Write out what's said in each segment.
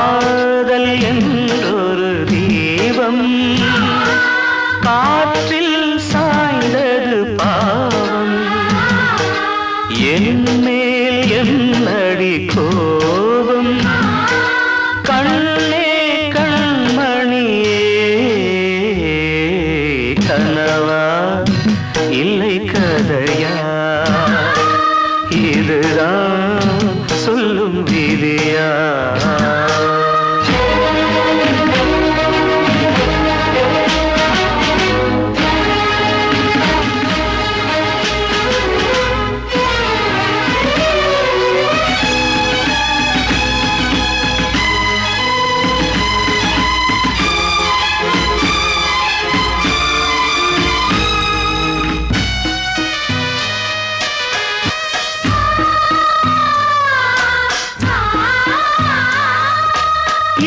காதல் என்றொரு தீபம் காற்றில் சாய்ந்தது பாவம் என் மேல் என்னடி கோபம் கண்ணே கண்மணியே கனவா இல்லை கதையா இதுதான் சொல்லும் விதியா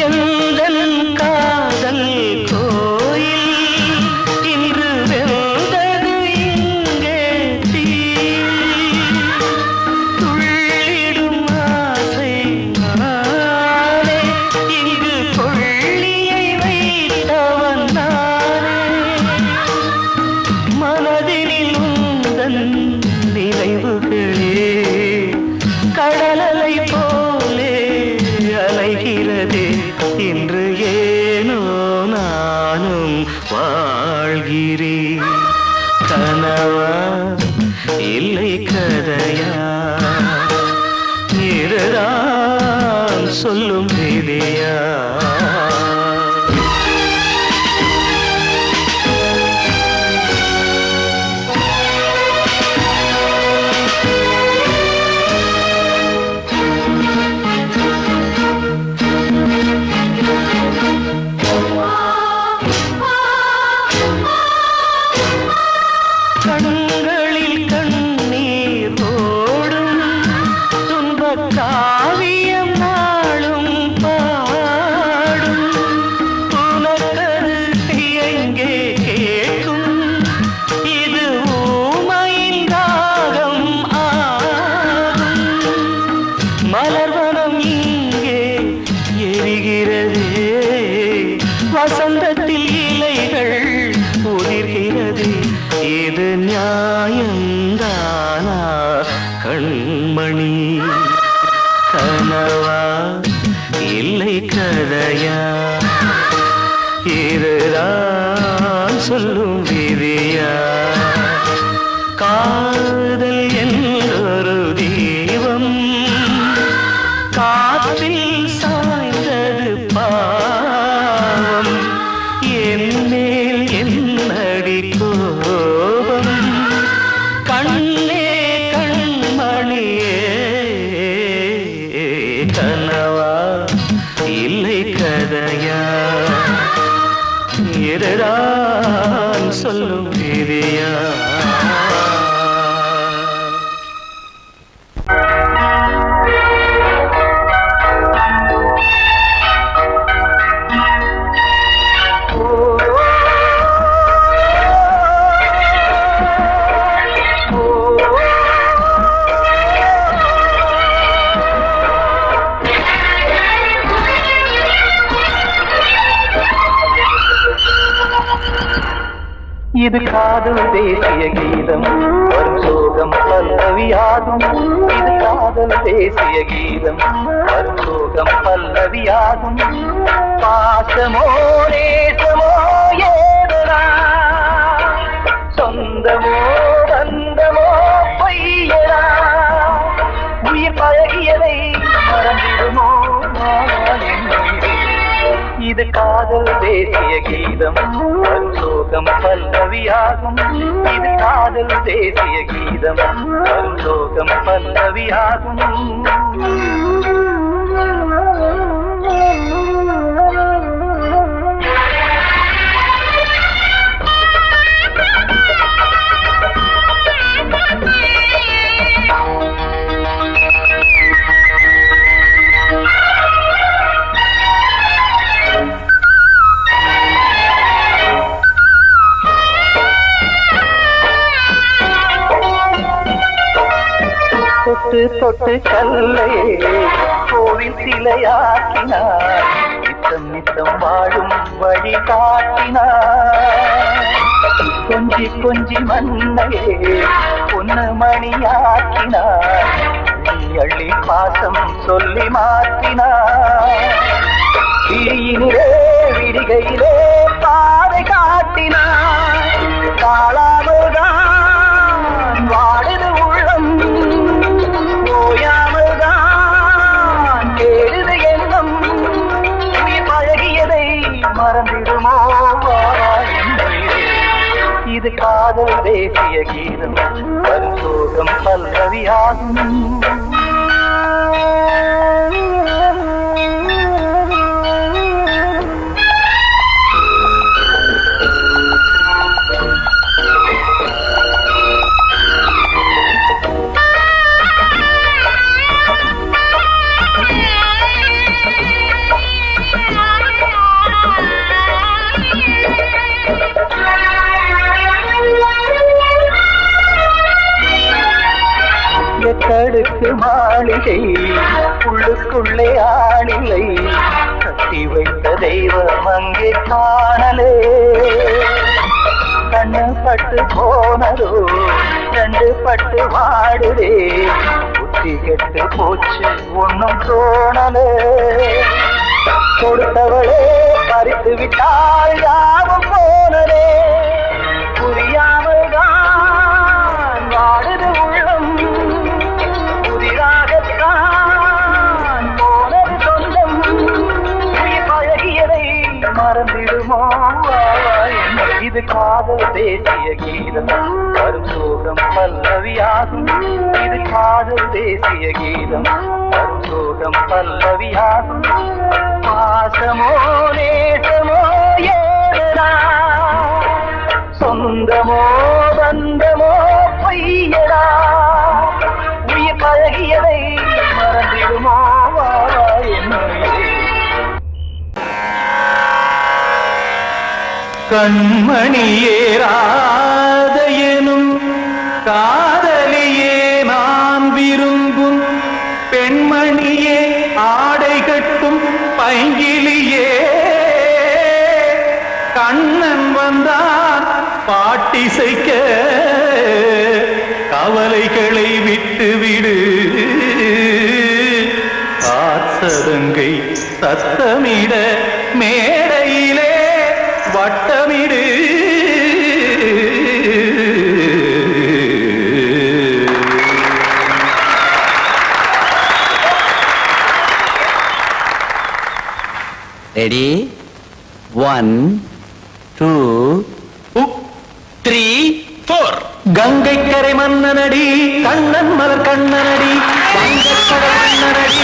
எந்தன் காதல் கோயில் இன்று வெந்தது இங்கே தீ துள்ளிடும் ஆசை நானே இங்கு கொள்ளியை வைத்தவன் நானே மனதினில் உந்தன் நினைவுகளே கடலலை போலே அலைகிறதே இன்று ஏனோ நானும் வாழ்கிறேன் கனவா இல்லை கதையா இதுதான் சொல்லும் விதியா கண்களில் கண்ணீர் ஓடும் துன்பக் காவியம் நாளும் பாடும் உனக்கது எங்கே கேட்கும் இது ஊமையின் ராகம் ஆகும் மலர்வனம் இங்கே எரிகிறதே வசந்தத்தில் இலைகள் உதிர்கிறது இது நியாயந்தானா கண்மணி கனவா இல்லை கதையா இதுதான் சொல்லும் விதியா காதல் என்றொரு தீபம் காற்றில் சாய்ந்தது பாவம் என் மேல் என்னடி கோபம் கண்ணே கண்மணியே கனவா இல்லை கதையா இதுதான் சொல்லும் விதியா இது காதல் தேசிய கீதம் வரும் சோகம் பல்லவியாகும் இது காதல் தேசிய கீதம் வரும் சோகம் பல்லவியாகும் பாசமோ நேசமோ ஏதனா சொந்தமோ பந்தமோ பொய்யனா உயிர் பழகியதை மறந்திடுமோ இது காதல் தேசிய கீதம் வரும் சோகம் பல்லவியாகும் இது காதல் தேசிய கீதம் வரும் சோகம் பல்லவியாகும் தொட்டு தொட்டு கல்லை கோவில் சிலையாக்கினார் உலகம் வாழும் வழி காட்டினார். கொஞ்சி கொஞ்சி மண்ணையே பொன்னு மணியாக்கினார். அள்ளி பாசம் சொல்லி மாற்றினார். விழியினிலே விடிகையிலே பாதை காட்டினார். காளாமல்தான் வாடுது உள்ளம், ஓயாமல்தான் கேடுது எண்ணம். உயிர் பழகியதை மறந்திடுமோ இது காதல் தேசிய கீதம். வரும் சோகம் பல்லவியாகும். எத்தடுக்கு மாளிகை உள்ளுக்குள்ளே ஆளிலை, கட்டி வைத்த தெய்வம் அங்கே காணலே. கண்ணு பட்டு போனதோ ரெண்டு பட்டு வாடுதே, புத்தி கெட்டு போச்சு ஒன்னும் தோணலே. கொடுத்தவளே பறித்து விட்டால் யாவும் போனதே. புரியாமல் தான் வாடுது உள்ளம், புதிராகத்தான் போனது சொந்தம். உயிர் பழகியதை மறந்திடுமோ இது காதல் தேசிய கீதம். வரும் சோகம் பல்லவியாகும். இது காதல் தேசிய கீதம். வரும் சோகம் பல்லவியாகும். பாசமோ நேசமோ ஏதனா, சொந்தமோ பந்தமோ பொய்யடா. உயிர் பழகியதை மறந்திடுமோ கண்மணியேராத எனும் காதலியே நான் விரும்பும் பெண்மணியே, ஆடை கட்டும் பைங்கிலியே. கண்ணன் வந்தான் பாட்டிசைக்க, கவலைகளை விட்டுவிடு. ஆசதங்கை சத்தமிட மேடையிலே வட்டமிடு. ரெடி? 1 2 3 4. கங்கை கரை மன்னனடி, கண்ணன் மலர் கண்ணனடி, வங்கக்கடல் மன்னனடி,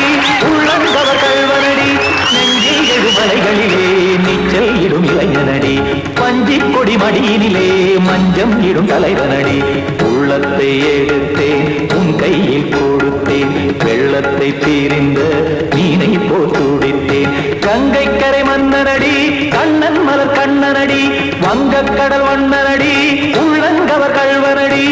உள்ளங்கவர் கல்வனடி. நெஞ்சில் எழுமலைகளிலே நீச்சல் இடும் இளைஞனடி, பஞ்சி கொடி மடியினிலே மஞ்சம் இடும் தலைவனடி. உள்ளத்தை எடுத்தேன் உன் கையில் கொடுத்தேன், வெள்ளத்தை தீரிந்த மீனை போல் துடித்தேன். கங்கை கரை மன்னனடி, கண்ணன் மலர் கண்ணனடி, வங்கக்கடல் வண்ணனடி, உள்ளங்கவர் கல்வனடி.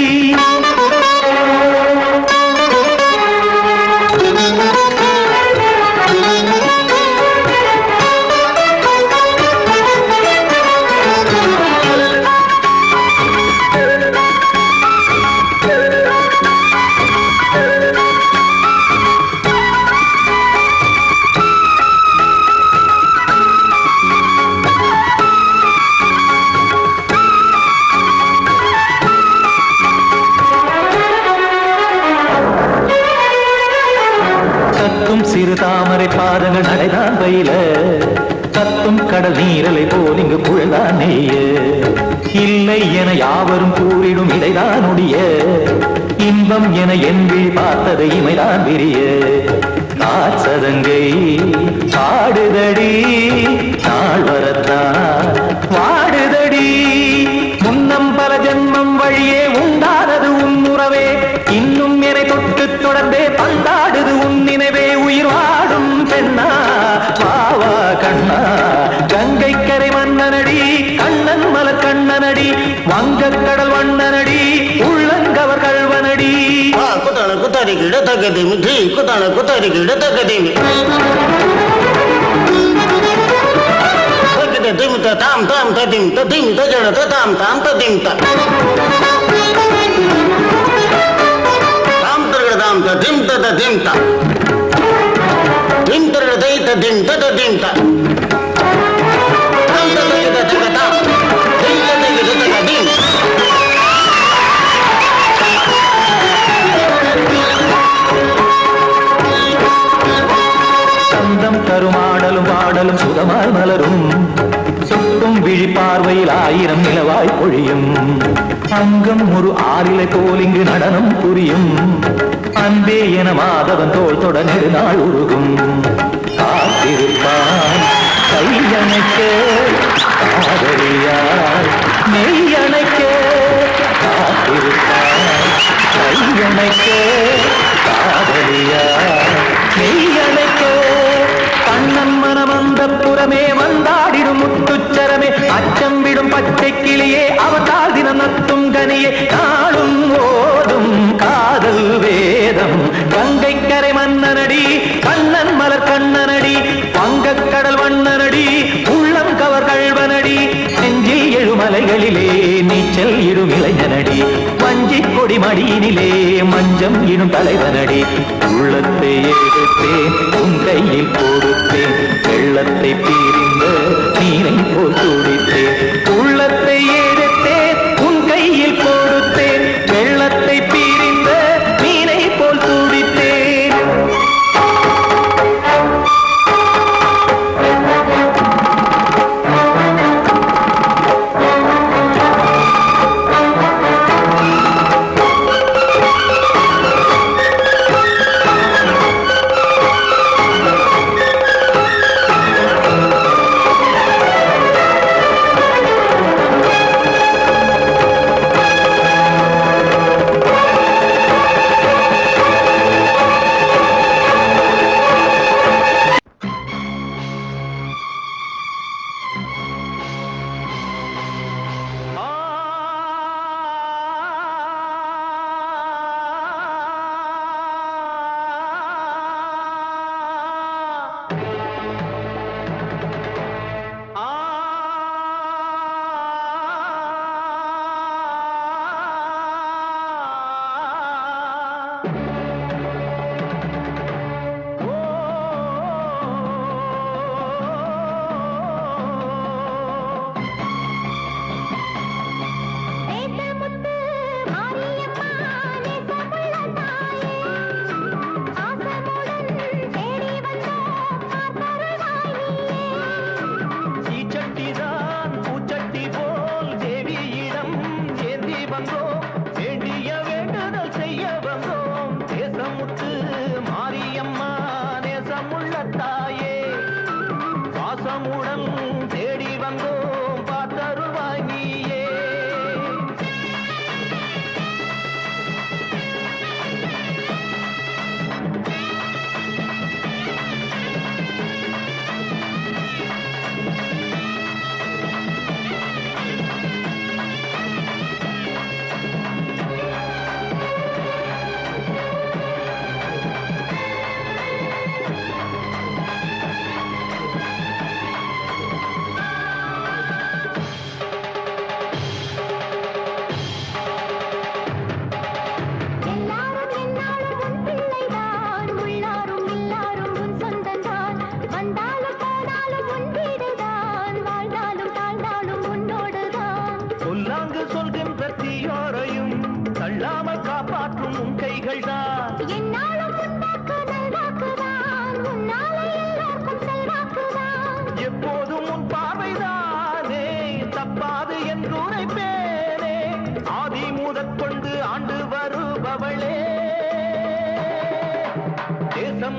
சிறு தாமரை பாதங்கள் நடைதான் பயில, கத்தும் கடல் நீரலை போல் இங்கு புழதான் நெய்ய. இல்லை என யாவரும் கூறிடும் இடைதான் உடைய, இன்பம் என என்பி பார்த்தது இமைதான் விரிய. காசதங்கை பாடுதடி நாள் வரத்தான் வாடுதடி. முன்னம் பல ஜென்மம் வழியே உண்டானது உன் உறவே, இன்னும் என்னை தொட்டு தொடர்ந்தே பந்தாடுது உன் நினைவே. உயிர் வாடும் பெண்ணா வாவா கண்ணா, கங்கை கரை மன்னனடி, கண்ணன் மலர் கண்ணனடி, வங்கக்கடல் வண்ணனடி, உள்ளங்கவர் கல்வனடி. குத்தான குத்தாரி கிட தக்கதேமி, குத்தான குத்தாரி கிட தக்கதேமி. த தாம் தாம் ததிம் ததிம் தஜட த தாம் தாம் ததிம் த தாம் தரகட தாம் ததிம் த ததிம் த திம் தரகட தை ததிம் த ததிம் த தாம் தரகட தக தாம் தை தக ததிம் சந்தம் தருமாடலும் பாடலும் சுகமாய் மலரும் சுட்டும் விழி பார்வையில் 1000 நிலவாய் பொழியும் அங்கம் ஒரு ஆறிலை போல் இங்கு நடனம் புரியும் அன்பே என மாதவன் தோள் தொட நெடுநாள் உருகும் காத்திருப்பான் கையணைக்க காதலியார் மெய்யணைக்க காத்திருப்பான் கையணைக்க காதலியார் மெய்யணைக்க கண்ணன் மனமந்த புறமே வந்தாடிடும் முத்துச்சரமே அச்சம் விடும் பச்சை கிளியே அவதால் தினம் நத்தும் கனியே நாளும் ஓதும் காதல் வேதம் கங்கை கரை மன்னனடி கண்ணன் மலர் கண்ணனடி வங்கக்கடல் வண்ணனடி உள்ளம் கவர் கழ்வனடி நெஞ்சில் எழுமலைகளிலே நீச்சல் இடும் இளைஞனடி வஞ்சி கொடி மடியினிலே மஞ்சம் இடும் தலைவனடி உள்ளத்தை எடுத்தேன் உன் கையில் கொடுத்தேன் வெள்ளத்தை பிரிந்த நீரை போல் துடித்தேன் உள்ளத்தை எடுத்தேன் உன் கையில் கொடுத்தேன் வெள்ளத்தை பிரிந்த நீரை போல் துடித்தேன்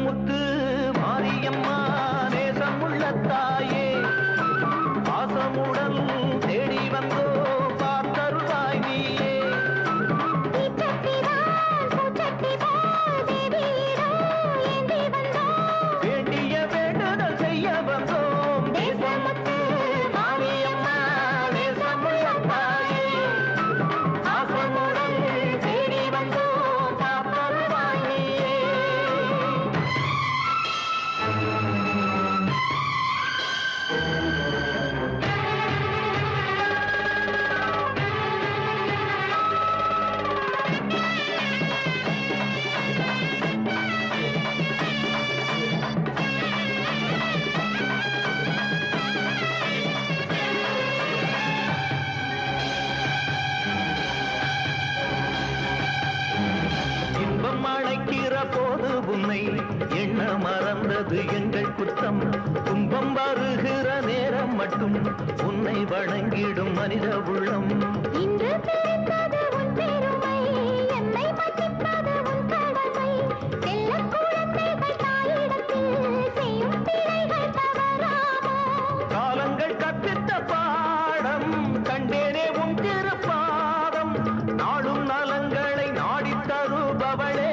முத்து மாரியம்மா நேசமுள்ள தாயே பாசமுடன் தேடி வந்தோ பார்த்தருளாய் நீயே வேண்டிய வேண்டுதல் செய்ய வந்தோம் நேசமுத்து மாரியம்மா நேசமுள்ள தாயே பாசமுடன் தேடி வந்தோ பார்த்தருளாய் நீயே என்பது எங்கள் குற்றம். துன்பம் வருகிற நேரம் மட்டும் உன்னை வணங்கிடும் மனித உள்ளம். இன்று பிறந்தது உன் பெருமை, என்னை மன்னிப்பது உன் கடமை. செல்லக் குழந்தைகள் தாயிடத்தில் செய்யும் பிழைகள் தவறாமோ? காலங்கள் கற்பித்த பாடம் கண்டேனே உன் திருப்பாதம். நாடும் நலங்களை நாடித் தருபவளே.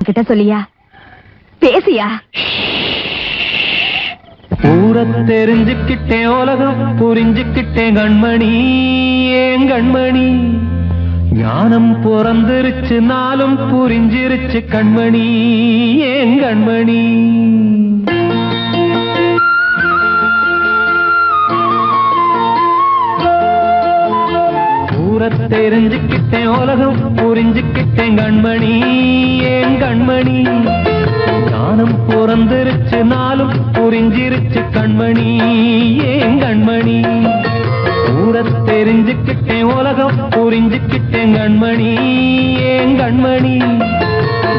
அவகிட்ட சொல்லியா, பேசியா? ஊர தெரிஞ்சுக்கிட்டேன், உலகம் புரிஞ்சுக்கிட்டேன் கண்மணி, ஏன் கண்மணி. ஞானம் பிறந்திருச்சு, நாளும் புரிஞ்சிருச்சு கண்மணி, ஏன் கண்மணி. ஊர தெரிஞ்சுக்கிட்டேன், உலகம் புரிஞ்சுக்கிட்டேன் கண்மணி, ஏன் கண்மணி. ஞானம் பிறந்திருச்சு, நாளும் புரிஞ்சிருச்சு கண்மணி, ஏன் கண்மணி. ஊர தெரிஞ்சுக்கிட்டேன், உலகம் புரிஞ்சுக்கிட்டேன் கண்மணி, ஏன் கண்மணி.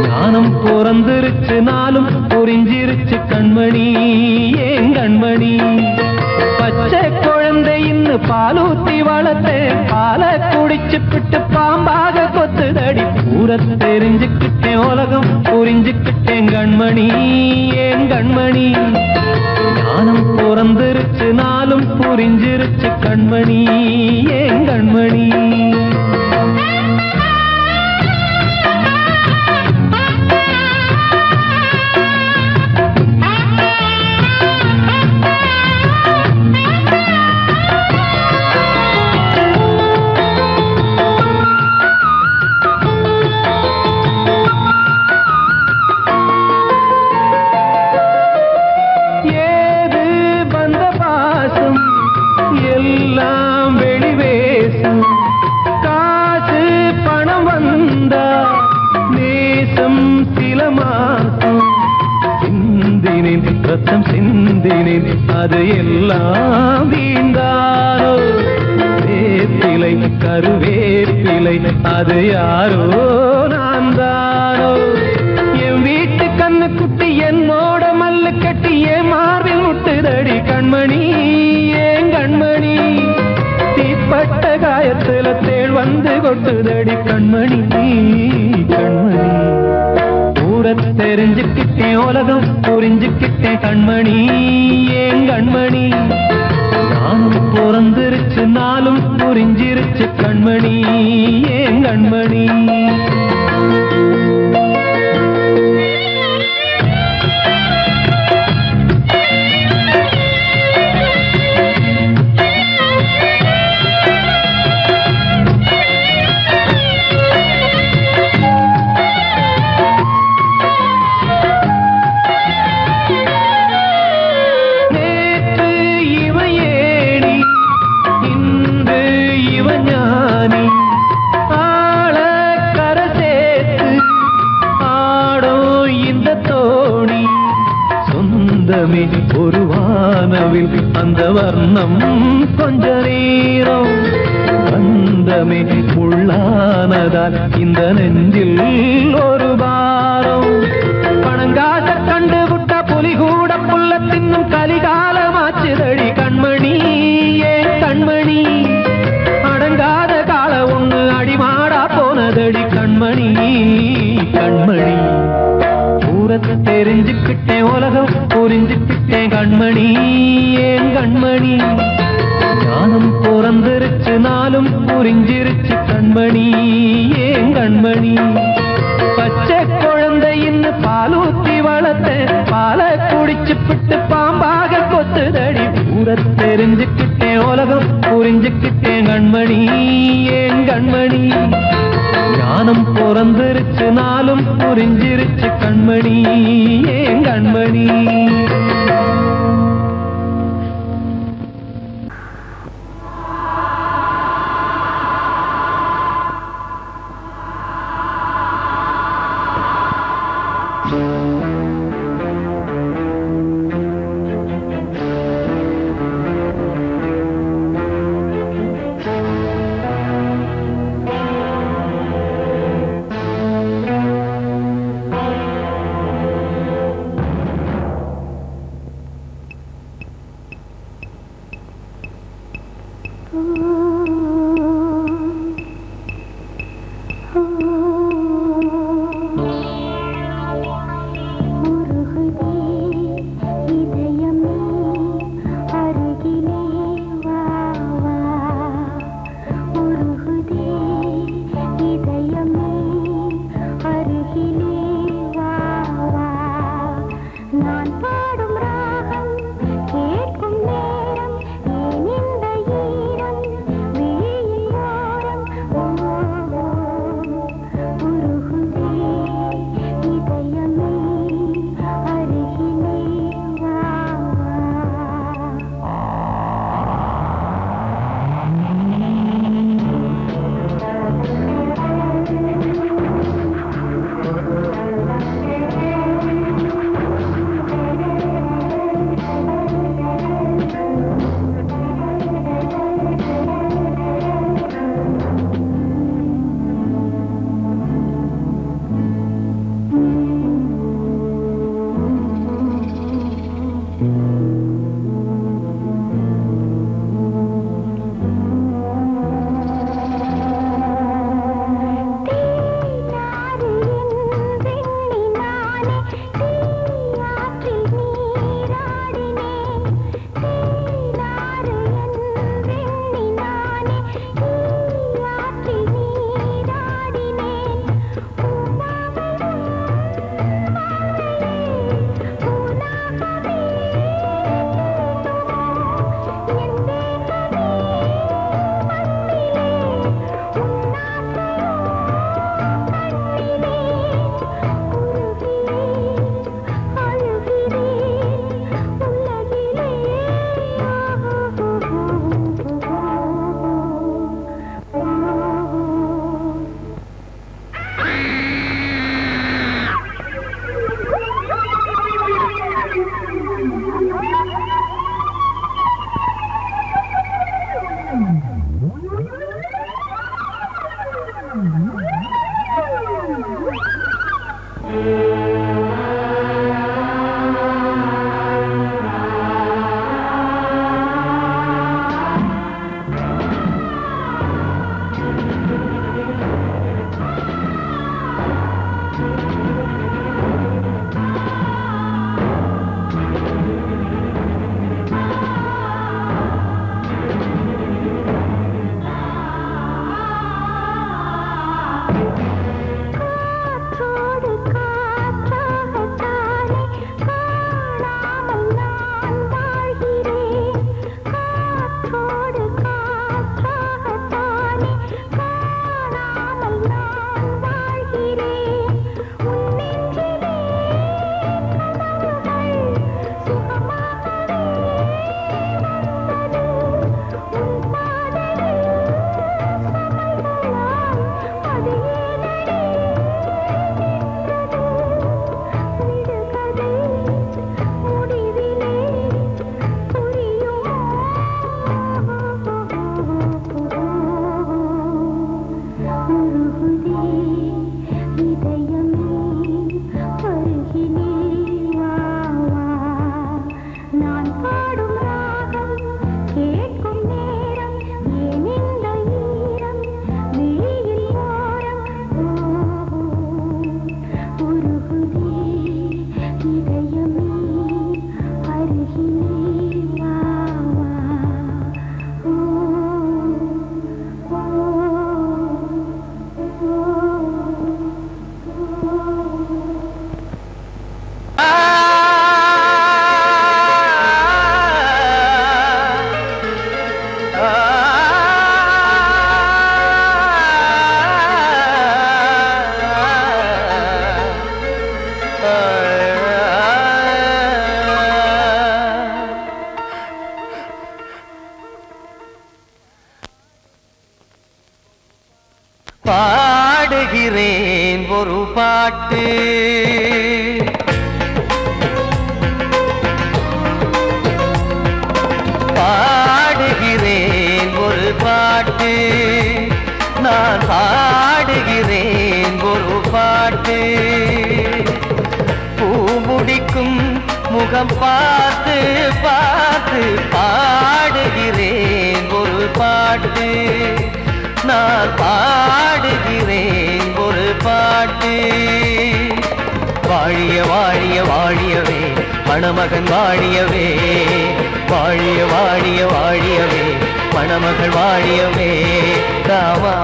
ஞானம் பிறந்திருச்சு, நாளும் புரிஞ்சிருச்சு கண்மணி, ஏன் கண்மணி. பச்சை குழந்தை இன்னும் பாலூத்தி வளர்த்தேன், பாலை குடிச்சு பிட்டு பாம்பாக கொத்துதடி. ஊர தெரிஞ்சுக்கிட்டேன், உலகம் புரிஞ்சுக்கிட்டேன் கண்மணி, ஏன் கண்மணி. ஞானம் பிறந்திருச்சு, நாளும் புரிஞ்சிருச்சு கண்மணி, ஏன் கண்மணி. எல்லாம் வெளிவேசம், காசு பணம் வந்தா நேசம் சில மாசம். சிந்தினேன் ரத்தம் சிந்தினேன், அது எல்லாம் வீண்டாரோ. வேப்பிலை கருவேப்பிலை, அது யாரோ நான் தானோ. என் வீட்டு கண்ணு குட்டி என்னோட மல்லு கட்டி என் மார்பில் முட்டுதடி கண்மணி, ஏன் கண்மணி. தீப்பட்ட காயத்துல தேள் வந்து கொட்டுதடி கண்மணி, கண்மணி. ஊர தெரிஞ்சுக்கிட்டேன், உலகம் புரிஞ்சுக்கிட்டேன் கண்மணி, ஏன் கண்மணி. ஞானம் பிறந்திருச்சு, நாளும் புரிஞ்சிருச்சு கண்மணி, ஏன் கண்மணி. ஒரு வானவில் அந்த வர்ணம் கொஞ்ச நேரம் பந்தமே உள்ளானதால் இந்த நெஞ்சில் ஒரு பாரம். பணங்காச கண்டு விட்ட புலி கூட புல்ல தின்னும் கலிகாலமாச்சுதடி கண்மணி, ஏன் கண்மணி. அடங்காத கால ஒண்ணு அடிமாடா போனதடி கண்மணி, கண்மணி. ஊரத்தை தெரிஞ்சுக்கிட்டேன், உலகம் புரிஞ்சுக்கிட்டேன் கண்மணி, ஏன் கண்மணி. ஞானம் பிறந்திருச்சு, நாளும் புரிஞ்சிருச்சு கண்மணி, ஏன் கண்மணி. பச்சை குழந்தை இன்னும் பாலூத்தி வளர்த்தேன், பாலை குடிச்சு பிட்டு பாம்பாக கொத்துதடி. ஊர தெரிஞ்சுக்கிட்டேன், உலகம் புரிஞ்சுக்கிட்டேன் கண்மணி, ஏன் கண்மணி. ஞானம் பிறந்திருச்சு, நாளும் புரிஞ்சிருச்சு கண்மணி, ஏன் கண்மணி. காற்றோடு காற்றாகத்தானே காணாமல் நான் வாழ்கிறேன். காற்றோடு காற்றாகத்தானே காணாமல் நான் வாழ்கிறேன். உன் நெஞ்சிலே கனவுகள் சுகமாகவே வந்தது. உன் பாதையில் சமைகளாய் அது ஏனடி விடுகதை முடிவிலே உருகுதே இதயமே அருகிலே வா வா. நான் பாடும் ராகம் கேட்கும் நேரம் ஏன் இந்த ஈரம் விழியில் ஓரம் உருகுதே இதயமே அருகிலே வா வா. பாடுகிறேன் ஒரு பாட்டு, பாடுகிறேன் ஒரு பாட்டு, நான் பாடுகிறேன் ஒரு பாட்டு. பூ முடிக்கும் முகம் பார்த்து பார்த்து பாடுகிறேன் ஒரு பாட்டு, நான் பாடுகிறேன் ஒரு பாட்டு. வாழிய வாழிய வாழியவே மணமகன் வாழியவே, வாழிய வாழிய வாழியவே மணமகள் வாழியவே. ராமா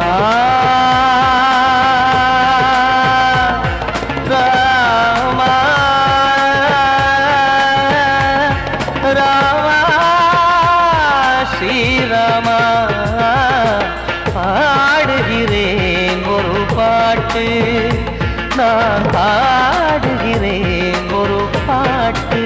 ராமா ராமா ஸ்ரீராமா. பாடுகிறேன் ஒரு பாட்டு, நான் பாடுகிறேன் ஒரு பாட்டு.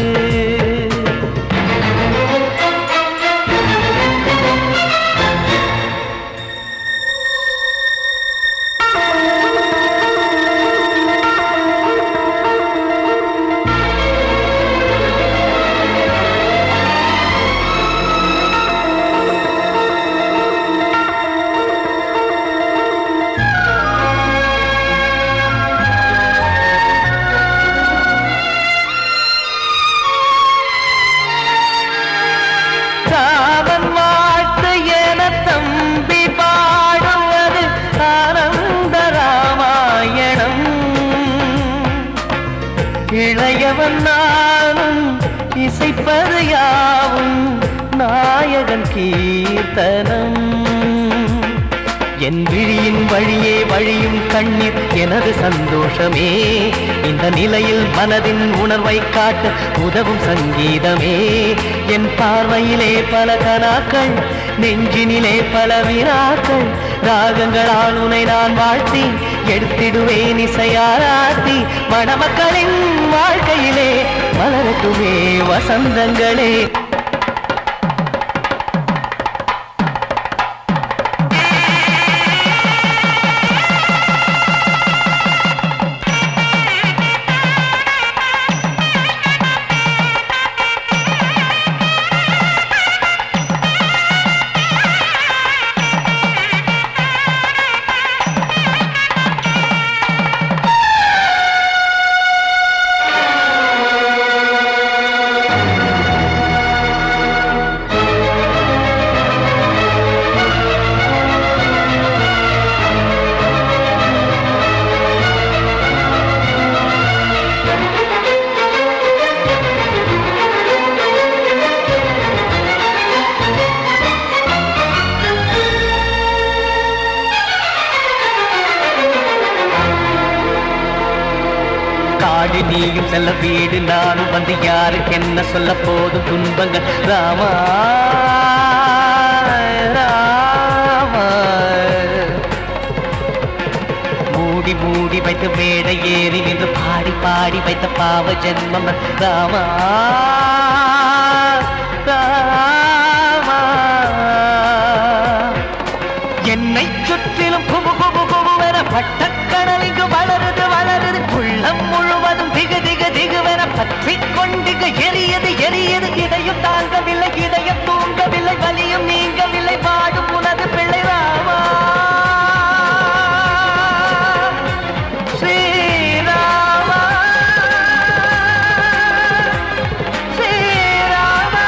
ராமன் வாழ்த்து என தம்பி பாடுவது ஆனந்த ராமாயணம். இளையவன் நானும் இசைப்பது யாவும் நாயகன் கீர்த்தனம். என் விழியின் வழியே வழியும் கண்ணீர் எனது சந்தோஷமே. இந்த நிலையில் மனதின் உணர்வை காட்ட உதவும் சங்கீதமே. என் பார்வையிலே பல கனாக்கள், நெஞ்சினிலே பல வினாக்கள். ராகங்களால் உனை நான் வாழ்த்தி எடுத்திடுவேன் இசையாராத்தி. மணமக்களின் வாழ்க்கையிலே மலரட்டுமே வசந்தங்களே. காடு நீயும் செல்ல வீடு நானும் வந்து யாருக்கு என்ன சொல்ல போதும் துன்பங்கள் ராமா ராமா மூடி மூடி வைத்த மேடை ஏறி நின்று பாடி பாடி வைத்த பாவ ஜென்மம் ராமா ராமா என்னை சுற்றிலும் குபு குபு குபுவென பட்டக்கடல் இங்கு வளருது வளருது உள்ளம் முழுவதும் திகு திகு திகுவென பற்றிக் கொண்டு எரியது எரியது இதையும் தாங்கவில்லை இதயம் தூங்கவில்லை வலியும் நீங்கவில்லை பாடும் உனது பிள்ளை ராமா ஸ்ரீராமா ஸ்ரீராமா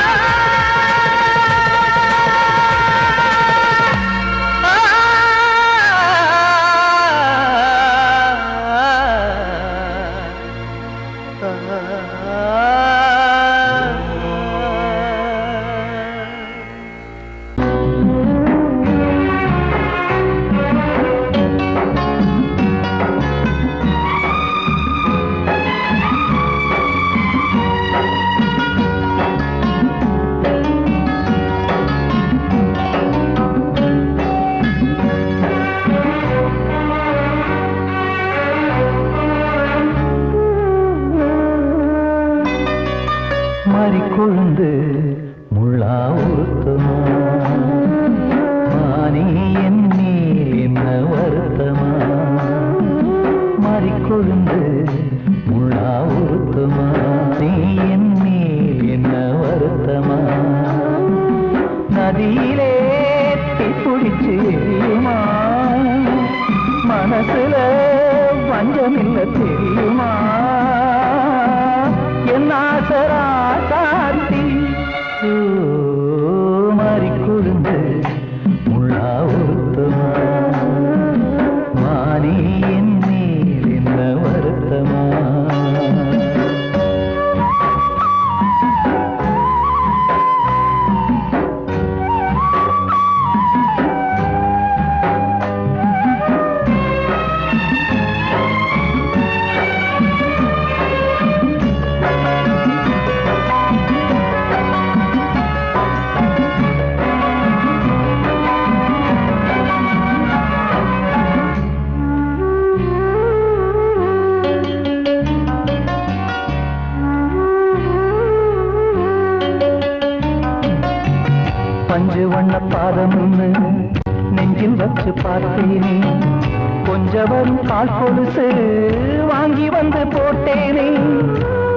மாறி கொழுந்து முள்ளா உருத்தமா மானி என் மேல் என்ன வருத்தமா மாறி கொழுந்து முள்ளா உருத்தமா நீ என் மேல் என்ன வருத்தமா நதியிலே பிடிச்சு எரியுமா மனசுல வஞ்சமில்ல தெரியுமா என் ஆசரா சாத்தி மாறி கொழுந்து முள்ளா உருத்தமா மானி என் மேல் என்ன வருத்தமா பஞ்சு வண்ண பாதம் நெஞ்சில் வச்சு பார்த்தேனே கொஞ்சம் வரும் கால் கொலுசு வாங்கி வந்து போட்டேனே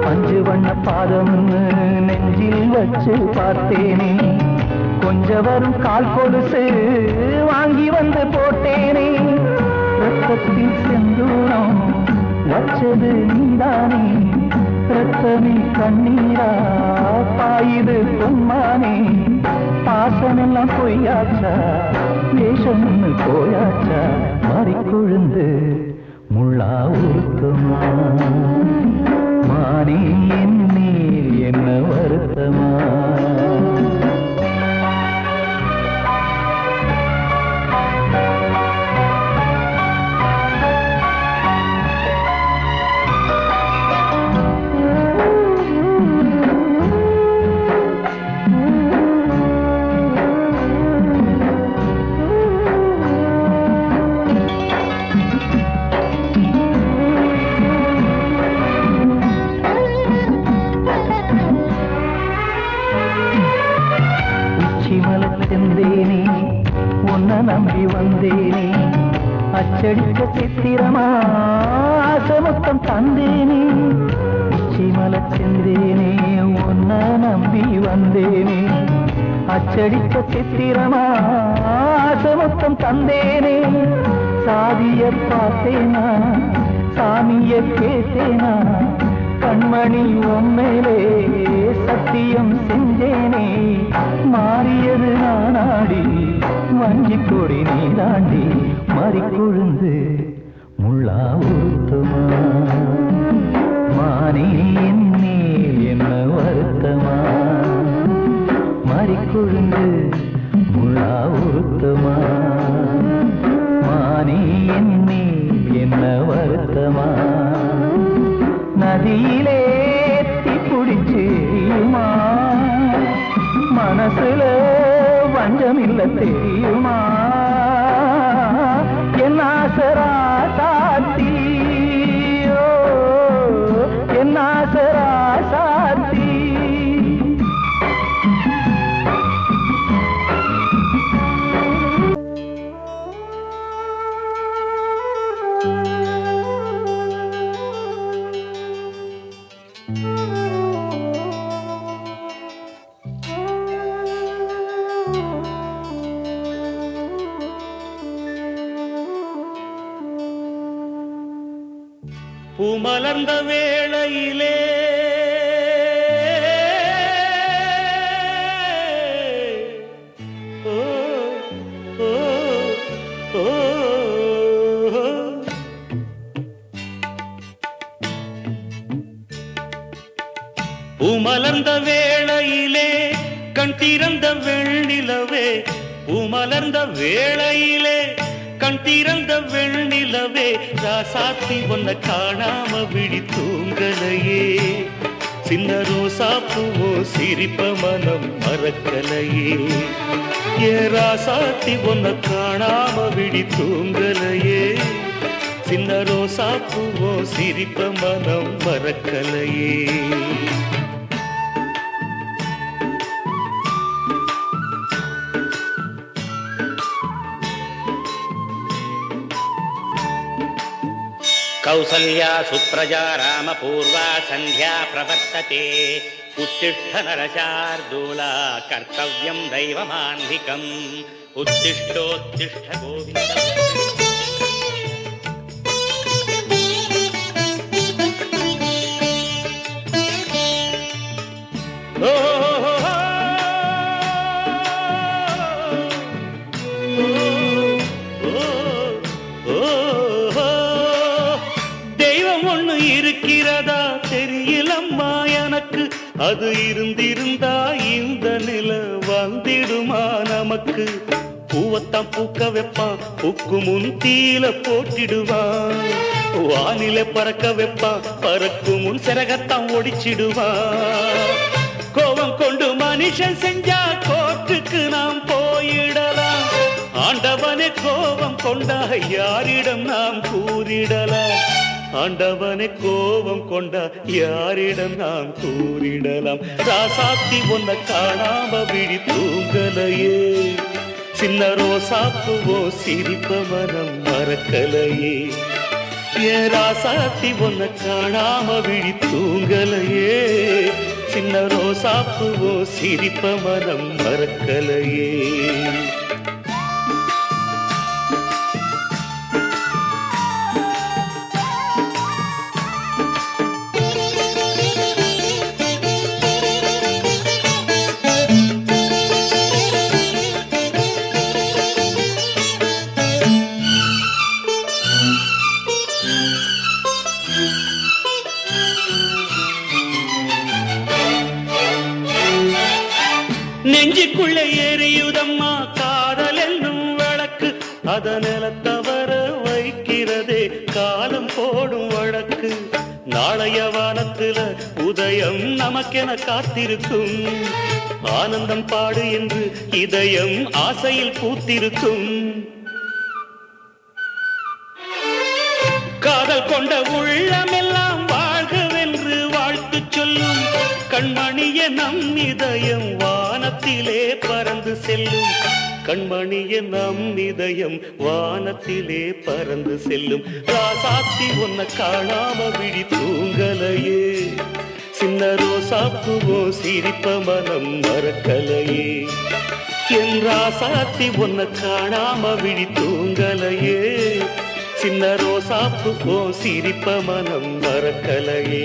பஞ்சு வண்ண பாதம் நெஞ்சில் வச்சு பார்த்தேனே கொஞ்சம் வரும் கால் கொலுசு வாங்கி வந்து போட்டேனே ரத்தத்தில் செந்தூரம் வச்சது நீதானே ரத்தமே கண்ணீரா பாயுது பொம்மானே பாசமெல்லாம் பொய்யாச்சா வேஷம்னு போயாச்சா மாறி கொழுந்து முள்ளா உருத்தமா மானே என் மேல் என்ன வருத்தமா செந்தேனே உன்னை நம்பி வந்தேனே அச்சடிக்க சித்திரமா ஆசமுத்தம் தந்தேனே உச்சிமல செந்தேனே உன்னை நம்பி வந்தேனே அச்சடிக்க சித்திரமா ஆசமுத்தம் தந்தேனே சாதிய பார்த்தேனா சாமிய கேட்டேனா கண்மணி உண்மையிலே சத்தியம் செஞ்சேனே மாறியது நானாடி வஞ்சி கொடி நீதாண்டி மாறி கொழுந்து முள்ளா உருத்தமா மானே என் மேல் என்ன வருத்தமா மாறி கொழுந்து முள்ளா உருத்தமா மானே என் மேல் என்ன வருத்தமா தீயிலே தீப்பிடிச்சு எரியுமா மனசுல வஞ்சமில்ல தெரியுமா என் ஆசரா சாத்தி என் ஆசரா சாத்தி பூமலர்ந்த வேளையிலே ஓ ஓ ஓ பூமலர்ந்த வேளையிலே கண் திறந்த வெண்ணிலவே பூமலர்ந்த வேளையிலே கண் திறந்த வெண்ணிலவே ராசாத்தி ஒன்ன காணாம விழி தூங்கலையே சின்ன ரோசா பூவோ சிரிப்ப மனம் மறக்கலையே ஏ ராசாத்தி ஒன்ன காணாம விழி தூங்கலையே சின்ன ரோசா பூவோ சிரிப்ப மனம் மறக்கலையே कौसल्या सुप्रजा रामपूर्वा सन्ध्या प्रवर्तते उत्तिष्ठ नरशार्दूला कर्तव्यं दैवमान्धिकम् उत्तिष्ठोत्तिष्ठ गोविन्द இருக்கிறதா தெரியலம்மா எனக்கு அது இருந்திருந்தா இந்த நில வந்திடுமா நமக்கு பூவத்தான் பூக்க வைப்பான் பூக்கு முன் தீல போட்டிடுவான் வானில பறக்க வைப்பான் பறக்கும் முன் சிறகத்தான் ஒடிச்சிடுவான் கோபம் கொண்டு மனுஷன் செஞ்சா கோர்ட்டுக்கு நாம் போயிடலாம் ஆண்டவனே கோபம் கொண்டா யாரிடம் நாம் கூறிடலாம் ஆண்டவனை கோபம் கொண்டா யாரிடம் நாம் கூறிடலாம் ராசாத்தி ஒன்ன காணாம விழி தூங்கலையே சின்ன ரோசாப்புவோ சிரிப்ப மனம் மறக்கலையே ஏ ராசாத்தி ஒன்ன காணாம விழி தூங்கலையே சின்ன ரோசாப்புவோ சிரிப்ப மனம் மறக்கலையே நெஞ்சுக்குள்ளே எரியுதம்மா காதல் என்னும் விளக்கு அதனில தவற வைக்கிறதே காலம் போடும் வழக்கு நாளைய வானத்துல உதயம் நமக்கென காத்திருக்கும் ஆனந்தம் பாடு என்று இதயம் ஆசையில் பூத்திருக்கும் காதல் கொண்ட உள்ளமெல்லாம் வாழ்கவென்று வாழ்த்து சொல்லும் கண்மணிய நம் இதயம் வானத்திலே பறந்து செல்லும் கண்மணிய நம் இதயம் வானத்திலே பறந்து செல்லும் ராசாத்தி ஒன்ன காணாம விழி தூங்கலையே சின்ன ரோசாப்புவோ சிரிப்ப மனம் மறக்கலையே என் ராசாத்தி ஒன்ன காணாம விழி தூங்கலையே சின்ன ரோசாப்புவோ சிரிப்ப மனம் மறக்கலையே